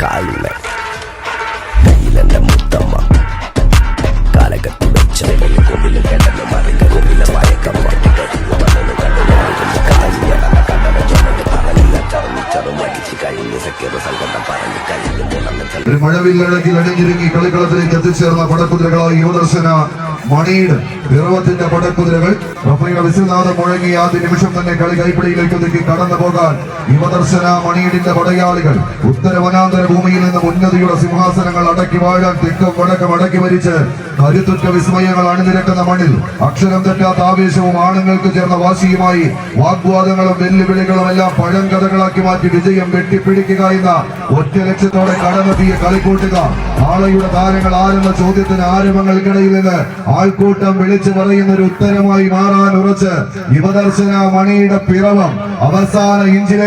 കാലില കയ്യിലെന്റെ മുത്തമ്മ കാലകത്തി വെച്ച കൊമ്പില് കേട്ടല്ലോ മറിഞ്ഞ കൊമ്പിലെ മയക്കം ഒരു മഴവില്ലഴകിൽ അണിഞ്ഞിരുങ്ങി കളിക്കളത്തിലേക്ക് എത്തിച്ചേർന്ന പടക്കുതിരകളായി യുവദർശന മണിയുടെ പിറവത്തിന്റെ പടക്കുതിരകൾ റഫറിയുടെ വിശ്വനാഥം മുഴങ്ങി ആദ്യ നിമിഷം തന്നെ കളി കൈപ്പിടിയിലേക്ക് ഒതുക്കി കടന്നു പോകാൻ യുവദർശന മണിയുടെ പടയാളികൾ ഉത്തര വനാന്തര ഭൂമിയിൽ നിന്ന് ഉന്നതിയുടെ സിംഹാസനങ്ങൾ അടക്കി വാഴാൻ തെക്കും വടക്കം അടക്കി ഭരിച്ച് കരുത്തുറ്റ വിസ്മയങ്ങൾ അണിനിരക്കുന്ന മണ്ണിൽ അക്ഷരം തെറ്റാത്ത ആവേശവും ആണുങ്ങൾക്ക് ചേർന്ന വാശിയുമായി വാഗ്വാദങ്ങളും വെല്ലുവിളികളും എല്ലാം പഴങ്കഥകളാക്കി മാറ്റി വിജയം വെട്ടിപ്പിടിക്കുക എന്ന ഒറ്റ ലക്ഷ്യത്തോടെ കടന്നെത്തിയ കളിക്കൂട്ടുക നാളെയുടെ താരങ്ങൾ ആരെന്ന ചോദ്യത്തിന് ആരവങ്ങൾക്കിടയിൽ നിന്ന് ആൾക്കൂട്ടം വിളിച്ചു പറയുന്ന ഒരു ഉത്തരമായി മാറാൻ ഉറച്ച് യുവദർശന മണിയുടെ പിറവം അവസാന ഇഞ്ചിലെ